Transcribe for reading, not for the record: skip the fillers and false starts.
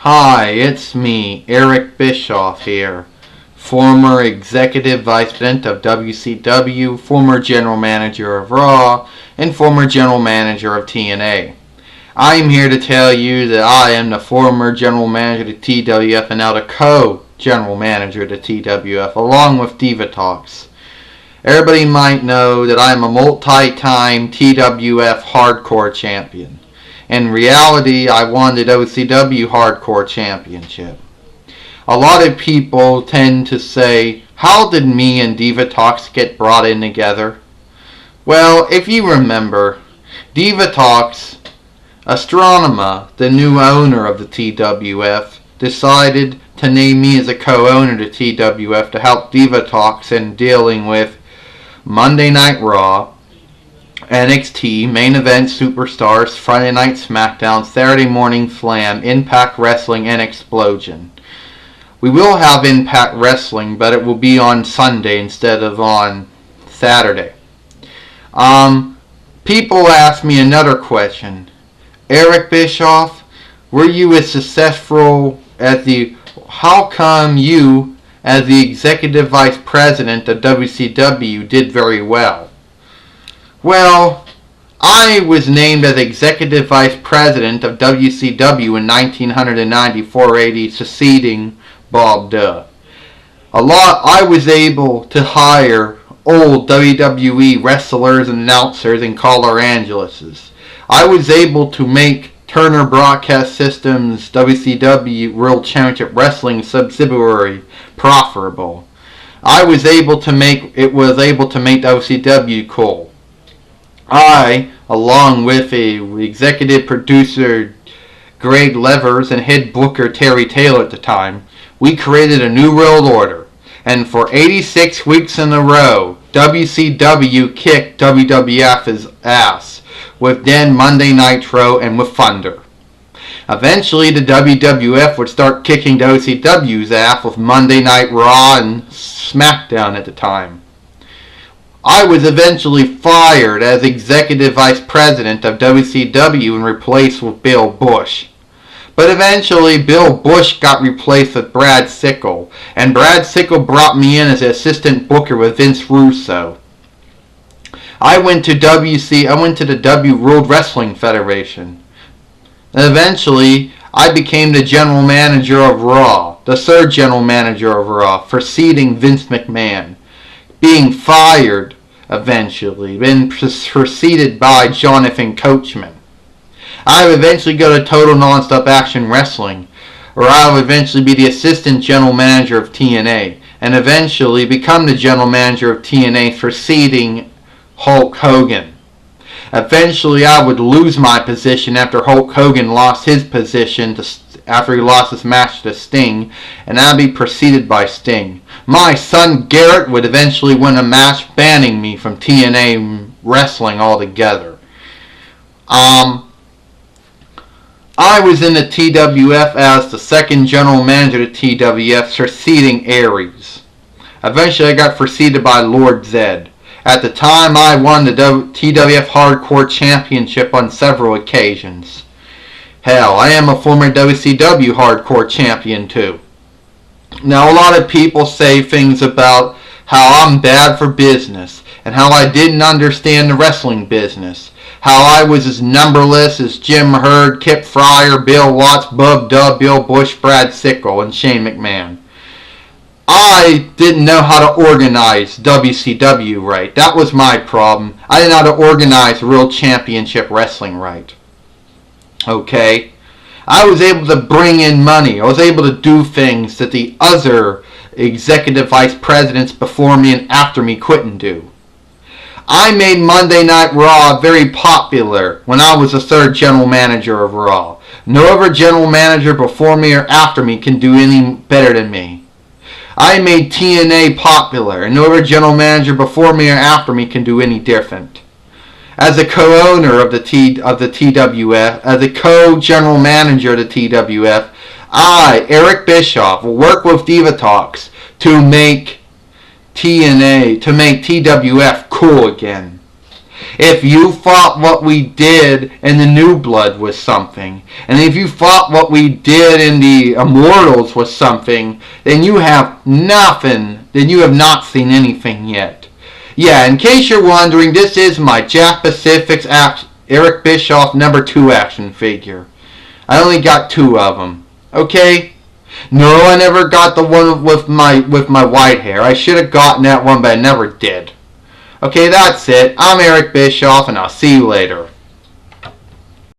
Hi, it's me, Eric Bischoff here, former Executive Vice President of WCW, former General Manager of Raw, and former General Manager of TNA. I am here to tell you that I am the former General Manager to TWF and now the co-General Manager to TWF, along with Diva Talks. Everybody might know that I am a multi-time TWF Hardcore Champion. In reality, I won the WCW Hardcore Championship. A lot of people tend to say, how did me and Diva Talks get brought in together? Well, if you remember, Diva Talks, Astronomer, the new owner of the TWF, decided to name me as a co-owner to TWF to help Diva Talks in dealing with Monday Night Raw, NXT, Main Event Superstars, Friday Night SmackDown, Saturday Morning Slam, Impact Wrestling, and Explosion. We will have Impact Wrestling, but it will be on Sunday instead of on Saturday. People ask me another question. Eric Bischoff, were you as successful as how come you, as the Executive Vice President of WCW, did very well? Well, I was named as Executive Vice President of WCW in 1994-80, succeeding Bob Duh. I was able to hire old WWE wrestlers and announcers in Los Angeles. I was able to make Turner Broadcast Systems WCW World Championship Wrestling subsidiary profitable. I was able to make WCW cool. I, along with executive producer Greg Levers and head booker Terry Taylor at the time, we created a new world order. And for 86 weeks in a row, WCW kicked WWF's ass with then Monday Nitro and with Thunder. Eventually, the WWF would start kicking WCW's ass with Monday Night Raw and SmackDown at the time. I was eventually fired as Executive Vice President of WCW and replaced with Bill Bush. But eventually Bill Bush got replaced with Brad Sickle, and Brad Sickle brought me in as assistant booker with Vince Russo. I went to the W World Wrestling Federation. And eventually I became the General Manager of Raw, the third General Manager of Raw, succeeding Vince McMahon. Being fired eventually, then preceded by Jonathan Coachman. I would eventually go to Total Nonstop Action Wrestling, where I would eventually be the assistant general manager of TNA, and eventually become the general manager of TNA, preceding Hulk Hogan. Eventually I would lose my position after Hulk Hogan lost his position after he lost his match to Sting, and I'd be preceded by Sting. My son Garrett would eventually win a match, banning me from TNA wrestling altogether. I was in the TWF as the second general manager to TWF, succeeding Aries. Eventually I got preceded by Lord Zed. At the time I won the TWF Hardcore Championship on several occasions. Hell, I am a former WCW Hardcore Champion too. Now, a lot of people say things about how I'm bad for business, and how I didn't understand the wrestling business, how I was as numberless as Jim Herd, Kip Fryer, Bill Watts, Bub Dub, Bill Bush, Brad Sickle, and Shane McMahon. I didn't know how to organize WCW right. That was my problem. I didn't know how to organize World Championship Wrestling right. Okay? I was able to bring in money. I was able to do things that the other executive vice presidents before me and after me couldn't do. I made Monday Night Raw very popular when I was the third general manager of Raw. No other general manager before me or after me can do any better than me. I made TNA popular, and no other general manager before me or after me can do any different. As a co-owner of the TWF, as a co-general manager of the TWF, I, Eric Bischoff, will work with Diva Talks to make TWF cool again. If you thought what we did in the New Blood was something, and if you thought what we did in the Immortals was something, then you have nothing. Then you have not seen anything yet. Yeah, in case you're wondering, this is my Jack Pacific's Eric Bischoff #2 action figure. I only got 2 of them. Okay? No, I never got the one with my white hair. I should have gotten that one, but I never did. Okay, that's it. I'm Eric Bischoff, and I'll see you later.